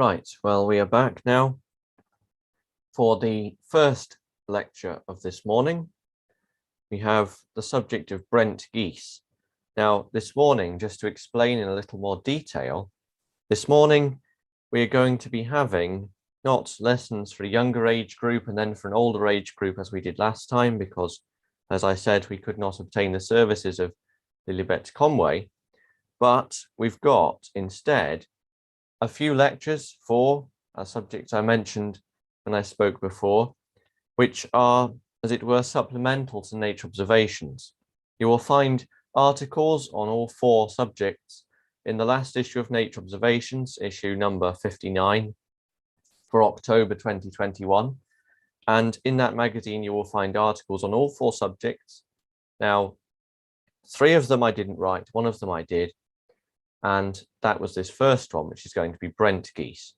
Right, well, we are back now for the first lecture of this morning. We have the subject of Brent Geese. Now, this morning, just to explain in a little more detail, this morning we are going to be having not lessons for a younger age group and then for an older age group as we did last time, because, as I said, we could not obtain the services of Lilibet Conway, but we've got instead a few lectures for a subject I mentioned when I spoke before, which are, as it were, supplemental to nature observations. You will find articles on all four subjects in the last issue of Nature Observations, issue number 59 for October 2021. And in that magazine, you will find articles on all four subjects. Now, 3 of them I didn't write, 1 of them I did. And that was this first one, which is going to be Brent Geese.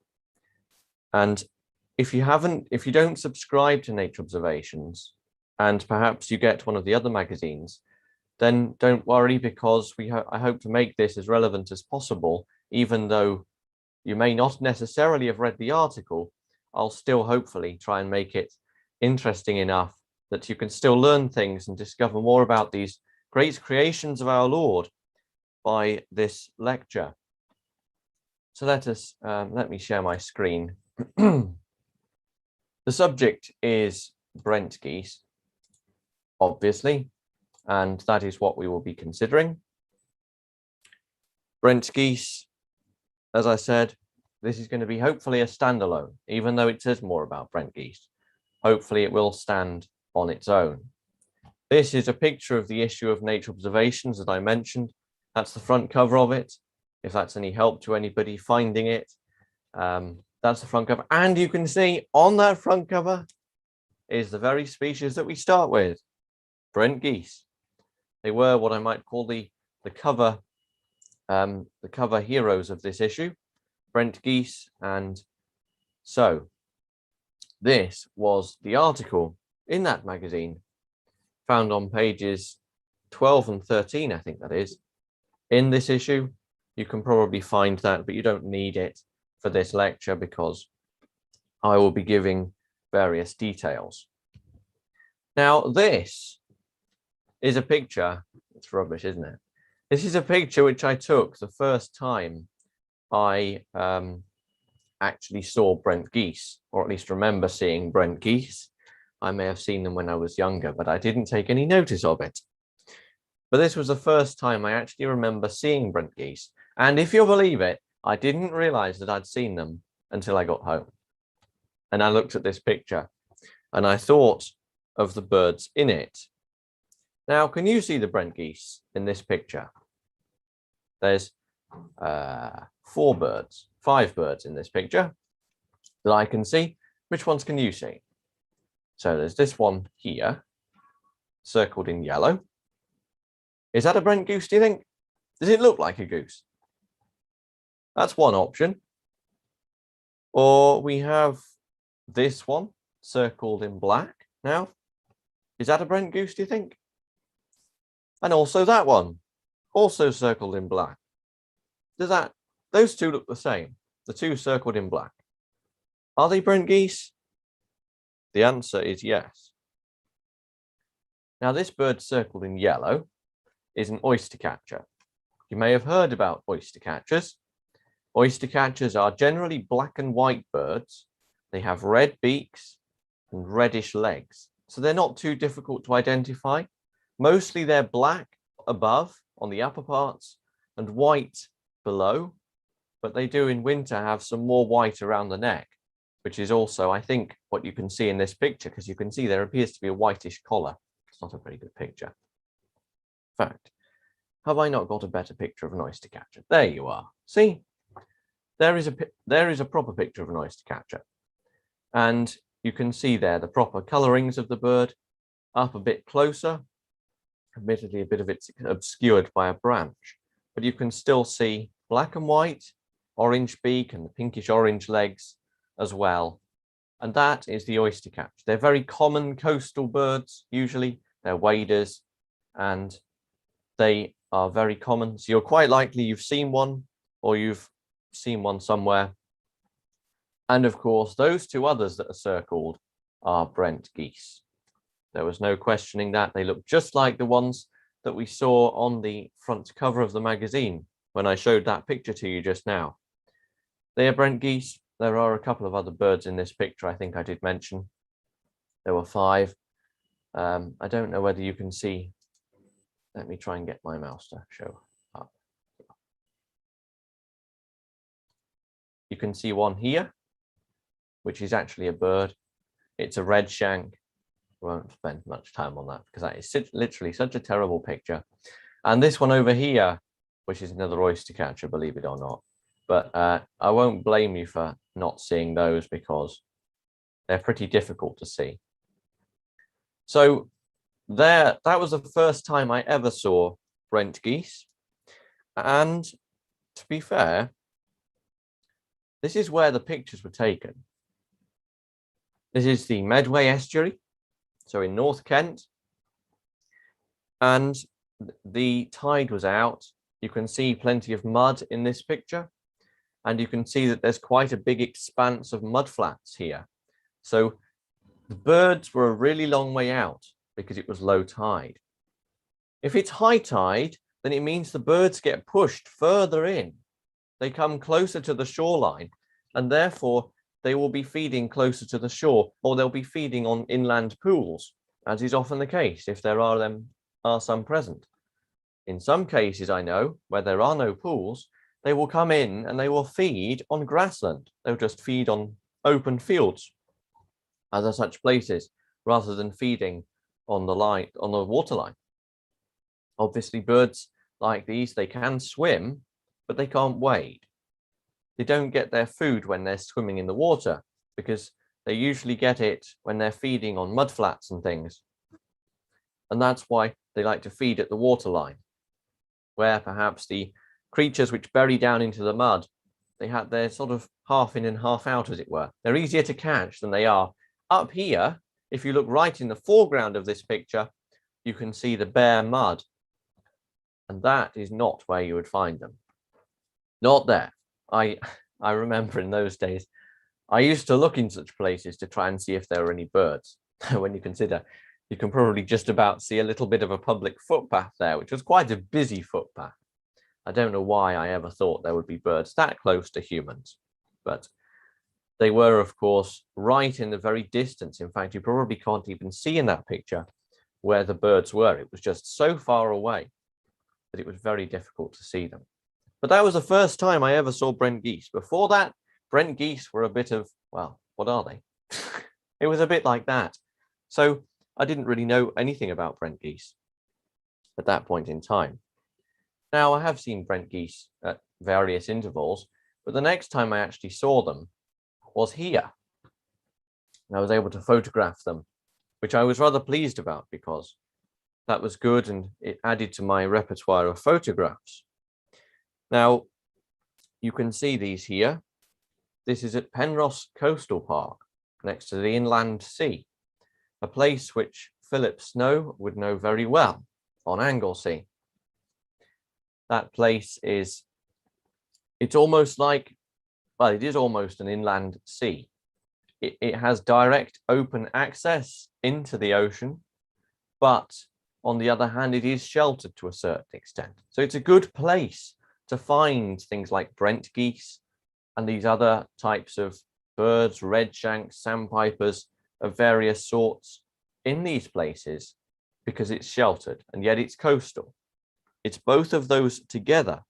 And if you don't subscribe to Nature Observations, and perhaps you get one of the other magazines, then don't worry, because I hope to make this as relevant as possible. Even though you may not necessarily have read the article, I'll still hopefully try and make it interesting enough that you can still learn things and discover more about these great creations of our Lord by this lecture. So let me share my screen. The subject is Brent Geese, obviously, and that is what we will be considering. Brent Geese, as I said, this is going to be hopefully a standalone, even though it says more about Brent Geese. Hopefully it will stand on its own. This is a picture of the issue of Nature Observations that I mentioned. That's the front cover of it. If that's any help to anybody finding it, that's the front cover. And you can see on that front cover is the very species that we start with, Brent Geese. They were what I might call the cover heroes of this issue, Brent Geese. And so this was the article in that magazine, found on pages 12 and 13, I think that is. In this issue, you can probably find that, but you don't need it for this lecture because I will be giving various details. Now, this is a picture. It's rubbish, isn't it? This is a picture which I took the first time I actually saw Brent Geese, or at least remember seeing Brent Geese. I may have seen them when I was younger, but I didn't take any notice of it. But this was the first time I actually remember seeing Brent Geese. And if you'll believe it, I didn't realize that I'd seen them until I got home. And I looked at this picture and I thought of the birds in it. Now, can you see the Brent Geese in this picture? There's 5 birds in this picture that I can see. Which ones can you see? So there's this one here, circled in yellow. Is that a Brent goose, do you think? Does it look like a goose? That's one option. Or we have this one circled in black. Now, is that a Brent goose, do you think? And also that one, also circled in black. Those two look the same, the two circled in black. Are they Brent Geese? The answer is yes. Now, this bird circled in yellow is an oyster catcher. You may have heard about oyster catchers. Oyster catchers are generally black and white birds. They have red beaks and reddish legs, so they're not too difficult to identify. Mostly they're black above on the upper parts and white below, but they do in winter have some more white around the neck, which is also, I think, what you can see in this picture, because you can see there appears to be a whitish collar. It's not a very good picture. In fact, have I not got a better picture of an oyster catcher? There you are. See, there is a proper picture of an oyster catcher. And you can see there the proper colorings of the bird up a bit closer. Admittedly, a bit of it's obscured by a branch, but you can still see black and white, orange beak and the pinkish orange legs as well. And that is the oyster catcher. They're very common coastal birds. Usually they're waders and they are very common. So you're quite likely you've seen one, or you've seen one somewhere And of course, those two others that are circled are Brent geese. There was no questioning that. They look just like the ones that we saw on the front cover of the magazine when I showed that picture to you just now. They are Brent geese. There are a couple of other birds in this picture, I think I did mention. There were 5. I don't know whether you can see. Let me try and get my mouse to show up. You can see one here, which is actually a bird. It's a red shank. We won't spend much time on that because that is literally such a terrible picture. And this one over here, which is another oyster catcher, believe it or not. But I won't blame you for not seeing those because they're pretty difficult to see. So that was the first time I ever saw Brent geese. And to be fair, this is where the pictures were taken. This is the Medway estuary, so in North Kent. And the tide was out. You can see plenty of mud in this picture. And you can see that there's quite a big expanse of mud flats here. So the birds were a really long way out because it was low tide. If it's high tide, then it means the birds get pushed further in. They come closer to the shoreline, and therefore they will be feeding closer to the shore, or they'll be feeding on inland pools, as is often the case if there are some present. In some cases, I know, where there are no pools, they will come in and they will feed on grassland. They'll just feed on open fields, as are such places, rather than feeding on the waterline. Obviously, birds like these, they can swim, but they can't wade. They don't get their food when they're swimming in the water because they usually get it when they're feeding on mudflats and things. And that's why they like to feed at the waterline, where perhaps the creatures which bury down into the mud, they're sort of half in and half out, as it were. They're easier to catch than they are up here. If you look right in the foreground of this picture, you can see the bare mud. And that is not where you would find them. Not there. I remember in those days, I used to look in such places to try and see if there were any birds. When you consider, you can probably just about see a little bit of a public footpath there, which was quite a busy footpath. I don't know why I ever thought there would be birds that close to humans, but they were, of course, right in the very distance. In fact, you probably can't even see in that picture where the birds were. It was just so far away that it was very difficult to see them. But that was the first time I ever saw Brent geese. Before that, Brent geese were a bit of, well, what are they? It was a bit like that. So I didn't really know anything about Brent geese at that point in time. Now, I have seen Brent geese at various intervals, but the next time I actually saw them was here. And I was able to photograph them, which I was rather pleased about because that was good and it added to my repertoire of photographs. Now, you can see these here. This is at Penrhos Coastal Park, next to the inland sea, a place which Philip Snow would know very well on Anglesey. That place it's almost like, well, it is almost an inland sea. It has direct open access into the ocean, but on the other hand, it is sheltered to a certain extent. So it's a good place to find things like Brent geese and these other types of birds, redshanks, sandpipers of various sorts in these places because it's sheltered and yet it's coastal. It's both of those together.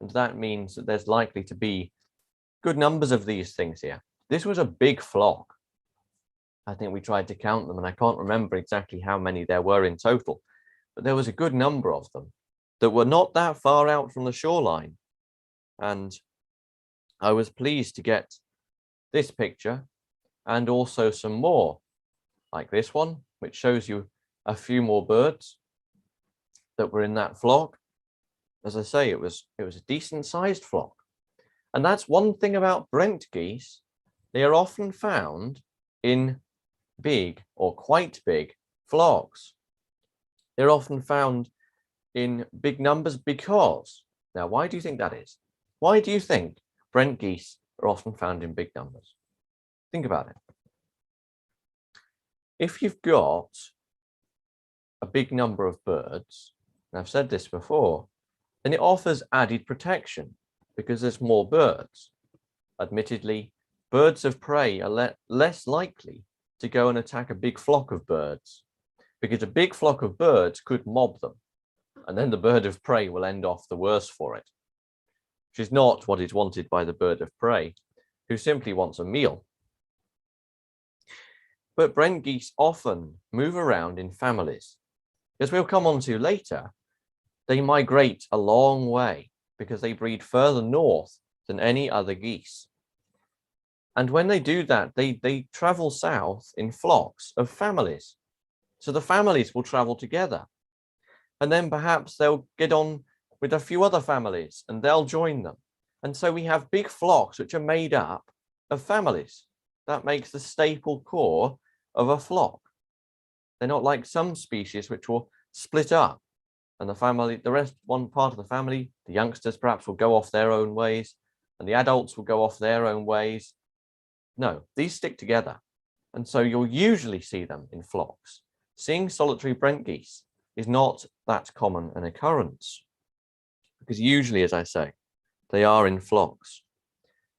And that means that there's likely to be good numbers of these things here. This was a big flock. I think we tried to count them and I can't remember exactly how many there were in total, but there was a good number of them that were not that far out from the shoreline. And I was pleased to get this picture and also some more like this one, which shows you a few more birds that were in that flock. As I say, it was a decent sized flock. And that's one thing about Brent geese. They are often found in big or quite big flocks. They're often found in big numbers because, now why do you think that is? Why do you think Brent geese are often found in big numbers? Think about it. If you've got a big number of birds, and I've said this before, then it offers added protection because there's more birds. Admittedly, birds of prey are less likely to go and attack a big flock of birds because a big flock of birds could mob them, and then the bird of prey will end off the worse for it, which is not what is wanted by the bird of prey, who simply wants a meal. But Brent geese often move around in families. As we'll come on to later, they migrate a long way because they breed further north than any other geese. And when they do that, they travel south in flocks of families. So the families will travel together. And then perhaps they'll get on with a few other families and they'll join them. And so we have big flocks which are made up of families. That makes the staple core of a flock. They're not like some species which will split up, and one part of the family, the youngsters perhaps will go off their own ways, and the adults will go off their own ways. No, these stick together. And so you'll usually see them in flocks. Seeing solitary Brent geese is not that common an occurrence, because usually, as I say, they are in flocks.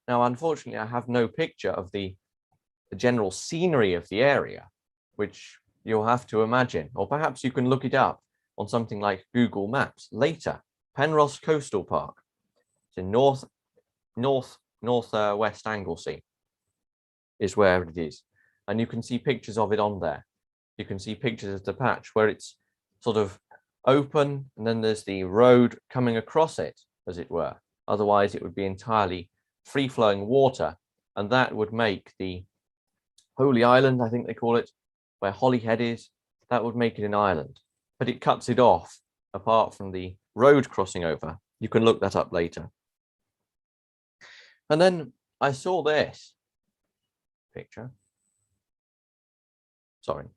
Now, unfortunately, I have no picture of the general scenery of the area, which you'll have to imagine, or perhaps you can look it up on something like Google Maps later. Penrose Coastal Park. It's in northwest Anglesey is where it is. And you can see pictures of it on there. You can see pictures of the patch where it's sort of open and then there's the road coming across it, as it were. Otherwise, it would be entirely free-flowing water, and that would make the Holy Island, I think they call it, where Holyhead is, that would make it an island. But it cuts it off, apart from the road crossing over. You can look that up later. And then I saw this picture. Sorry.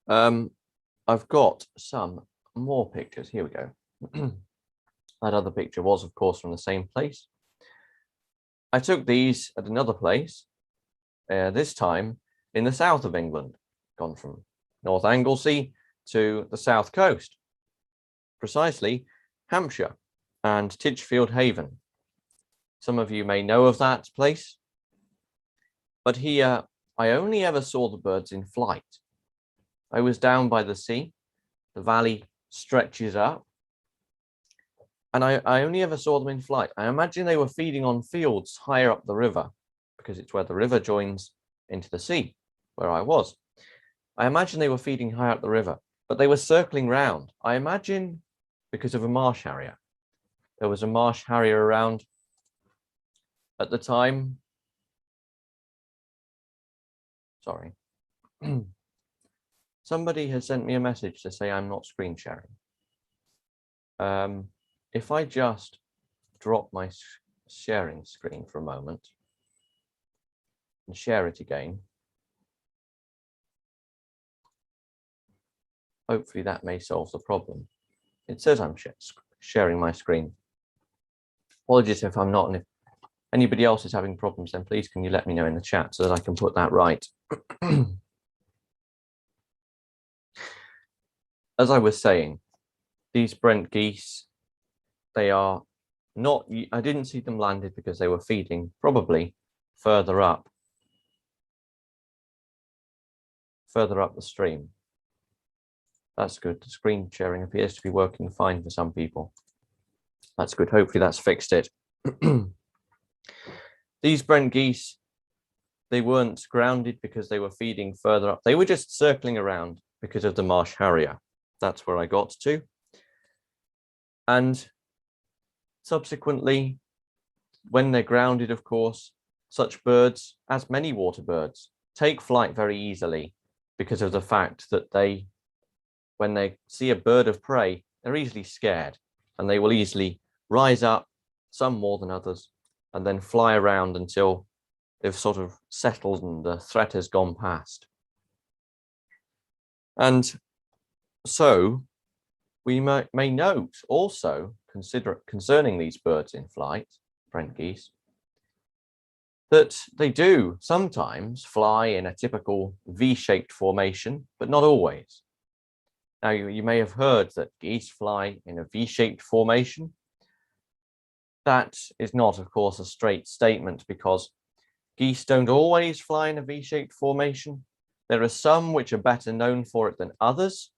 I've got some more pictures. Here we go. That other picture was, of course, from the same place. I took these at another place, this time in the south of England, gone from North Anglesey to the south coast, precisely Hampshire and Titchfield Haven. Some of you may know of that place, but here I only ever saw the birds in flight. I was down by the sea, the valley stretches up, and I only ever saw them in flight. I imagine they were feeding on fields higher up the river, because it's where the river joins into the sea, where I was. I imagine they were feeding high up the river, but they were circling round. I imagine because of a marsh harrier. There was a marsh harrier around at the time. Sorry. Somebody has sent me a message to say I'm not screen sharing. If I just drop my sharing screen for a moment and share it again, hopefully that may solve the problem. It says I'm sharing my screen. Apologies if I'm not, and if anybody else is having problems, then please can you let me know in the chat so that I can put that right. As I was saying, these Brent geese, they are not, I didn't see them landed because they were feeding probably further up the stream. That's good. The screen sharing appears to be working fine for some people. That's good. Hopefully that's fixed it. These Brent geese, they weren't grounded because they were feeding further up. They were just circling around because of the marsh harrier. That's where I got to. And subsequently, when they're grounded, of course, such birds, as many water birds, take flight very easily because of the fact that when they see a bird of prey, they're easily scared and they will easily rise up, some more than others, and then fly around until they've sort of settled and the threat has gone past. And so we may note also, concerning these birds in flight, Brent geese, that they do sometimes fly in a typical V-shaped formation, but not always. Now, you may have heard that geese fly in a V-shaped formation. That is not, of course, a straight statement because geese don't always fly in a V-shaped formation. There are some which are better known for it than others.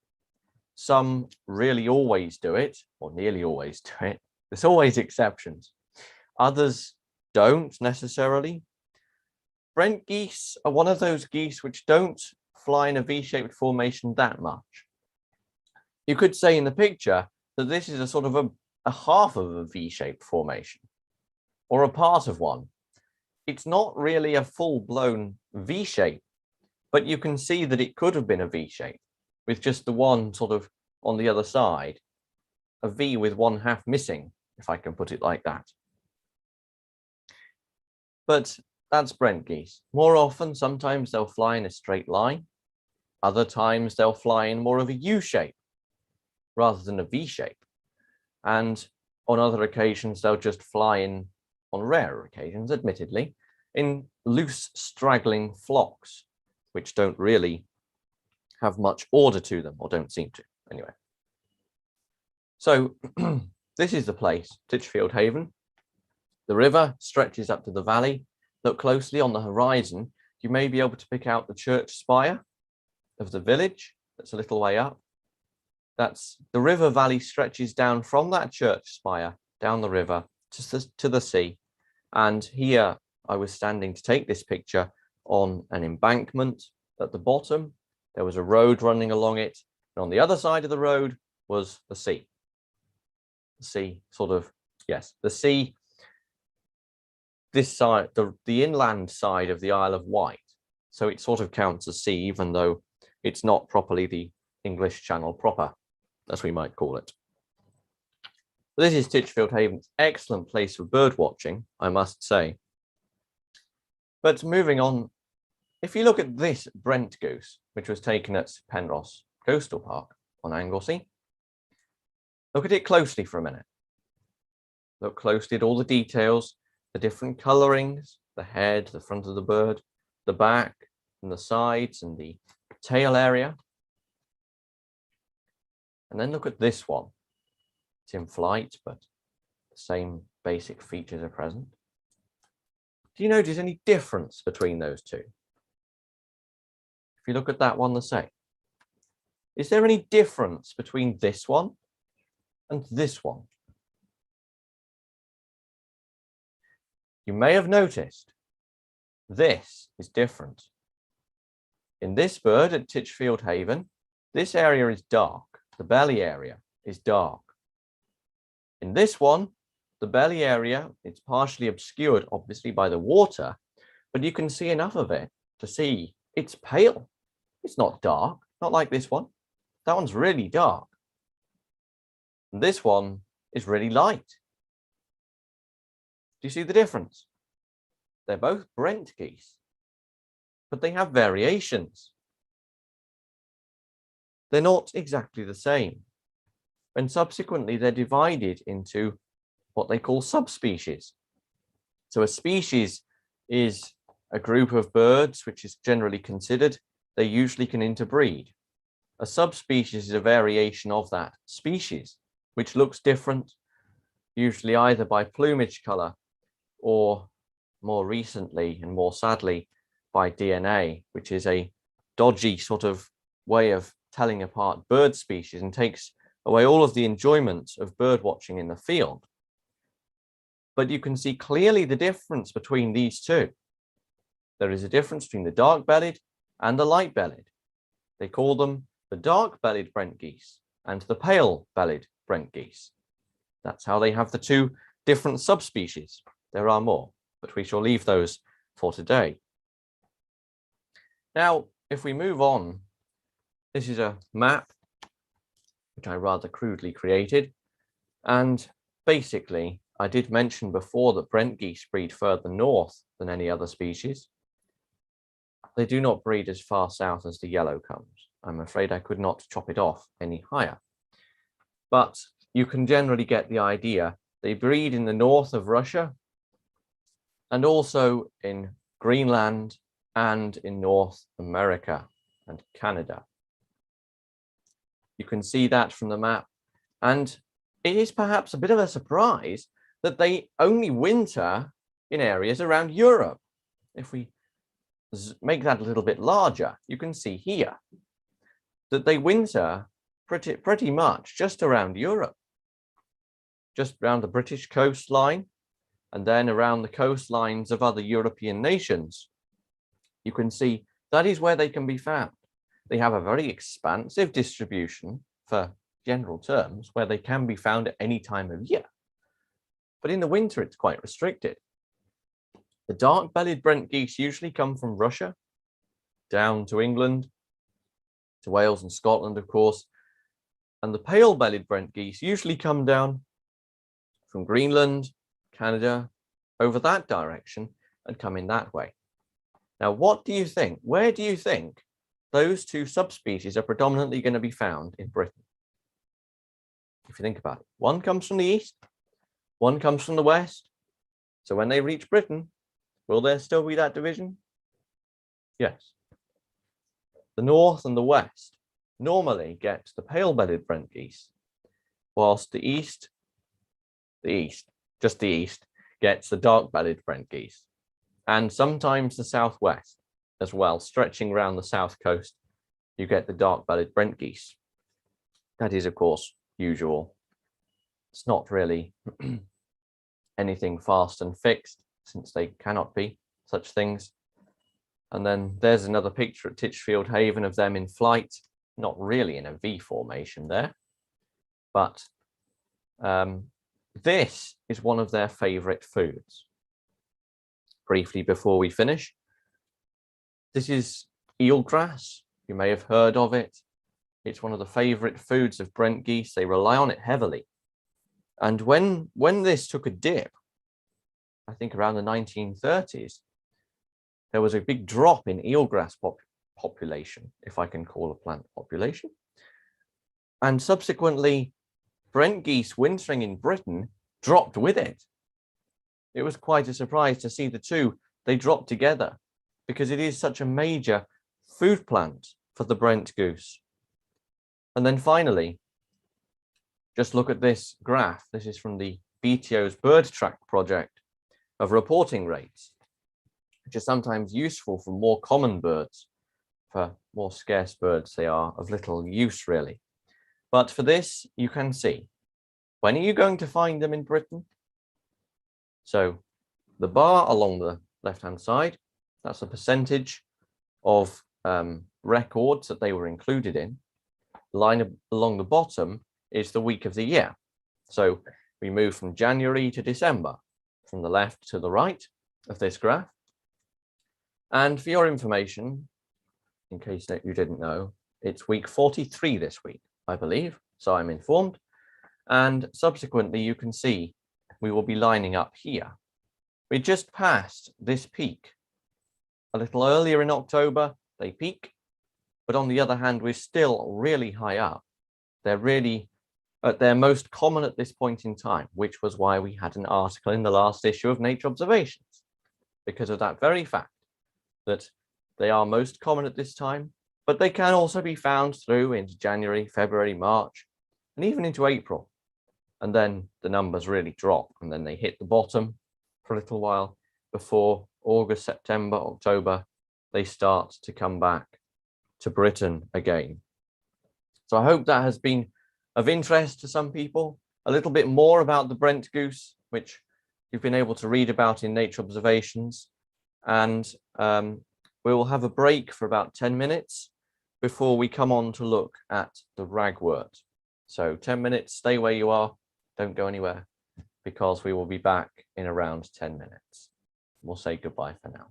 Some really always do it, or nearly always do it. There's always exceptions. Others don't necessarily. Brent geese are one of those geese which don't fly in a V-shaped formation that much. You could say in the picture that this is a sort of a half of a V-shaped formation, or a part of one. It's not really a full-blown V-shape, but you can see that it could have been a V-shape with just the one sort of on the other side, a V with one half missing, if I can put it like that. But that's Brent geese. More often, sometimes they'll fly in a straight line. Other times they'll fly in more of a U shape rather than a V shape. And on other occasions, they'll just fly in, on rarer occasions, admittedly, in loose straggling flocks, which don't really have much order to them, or don't seem to, anyway. So this is the place, Titchfield Haven. The river stretches up to the valley. Look closely on the horizon. You may be able to pick out the church spire of the village. That's a little way up. That's the river valley stretches down from that church spire down the river to the sea. And here I was standing to take this picture on an embankment at the bottom. There was a road running along it. And on the other side of the road was the sea. The sea sort of, yes, the sea. This side, the inland side of the Isle of Wight. So it sort of counts as sea, even though it's not properly the English Channel proper, as we might call it. But this is Titchfield Haven's excellent place for bird watching, I must say. But moving on, if you look at this Brent goose, which was taken at Penrhos Coastal Park on Anglesey, look at it closely for a minute. Look closely at all the details, the different colorings, the head, the front of the bird, the back, and the sides, and the tail area. And then look at this one. It's in flight, but the same basic features are present. Do you notice any difference between those two? If you look at that one the same, is there any difference between this one and this one? You may have noticed this is different. In this bird at Titchfield Haven, this area is dark. The belly area is dark. In this one, the belly area, it's partially obscured, obviously, by the water, but you can see enough of it to see it's pale. It's not dark, not like this one. That one's really dark. And this one is really light. Do you see the difference? They're both Brent geese, but they have variations. They're not exactly the same. And subsequently, they're divided into what they call subspecies. So a species is a group of birds which is generally considered, they usually can interbreed. A subspecies is a variation of that species, which looks different, usually either by plumage color or more recently and more sadly by DNA, which is a dodgy sort of way of telling apart bird species and takes away all of the enjoyment of bird watching in the field. But you can see clearly the difference between these two. There is a difference between the dark-bellied and the light-bellied. They call them the dark-bellied Brent geese and the pale-bellied Brent geese. That's how they have the two different subspecies. There are more, but we shall leave those for today. Now, if we move on, this is a map which I rather crudely created. And basically, I did mention before that Brent geese breed further north than any other species. They do not breed as far south as the yellow comes. I'm afraid I could not chop it off any higher. But you can generally get the idea. They breed in the north of Russia and also in Greenland and in North America and Canada. You can see that from the map, and it is perhaps a bit of a surprise that they only winter in areas around Europe. If we make that a little bit larger, you can see here that they winter pretty much just around Europe, just around the British coastline, and then around the coastlines of other European nations. You can see that is where they can be found. They have a very expansive distribution for general terms, where they can be found at any time of year. But in the winter, it's quite restricted. The dark-bellied Brent geese usually come from Russia down to England, to Wales and Scotland, of course. And the pale-bellied Brent geese usually come down from Greenland, Canada, over that direction, and come in that way. Now, what do you think? Where do you think those two subspecies are predominantly going to be found in Britain? If you think about it, one comes from the east, one comes from the west. So when they reach Britain, will there still be that division? Yes. The north and the west normally get the pale-bellied Brent geese, whilst the east gets the dark-bellied Brent geese, and sometimes the southwest as well, stretching around the south coast, you get the dark-bellied Brent geese. That is, of course, usual. It's not really anything fast and fixed, since they cannot be such things. And then there's another picture at Titchfield Haven of them in flight, not really in a V formation there, but this is one of their favorite foods. Briefly before we finish, this is eelgrass. You may have heard of it. It's one of the favorite foods of Brent geese. They rely on it heavily. And when this took a dip, I think around the 1930s, there was a big drop in eelgrass population, if I can call a plant population. And subsequently, Brent geese wintering in Britain dropped with it. It was quite a surprise to see the two, they dropped together, because it is such a major food plant for the Brent goose. And then finally, just look at this graph. This is from the BTO's Bird Track project of reporting rates, which is sometimes useful for more common birds. For more scarce birds, they are of little use, really. But for this, you can see, when are you going to find them in Britain? So the bar along the left-hand side, that's a percentage of records that they were included in. The line along the bottom is the week of the year. So we move from January to December, from the left to the right of this graph. And for your information, in case that you didn't know, it's week 43 this week, I believe, so I'm informed. And subsequently, you can see we will be lining up here. We just passed this peak. A little earlier in October, they peak, but on the other hand, we're still really high up. They're really at their most common at this point in time, which was why we had an article in the last issue of Nature Observations, because of that very fact that they are most common at this time, but they can also be found through into January, February, March, and even into April. And then the numbers really drop, and then they hit the bottom for a little while before August, September, October, they start to come back to Britain again. So I hope that has been of interest to some people, a little bit more about the Brent goose, which you've been able to read about in Nature Observations. And we will have a break for about 10 minutes before we come on to look at the ragwort. So 10 minutes, stay where you are, don't go anywhere, because we will be back in around 10 minutes. We'll say goodbye for now.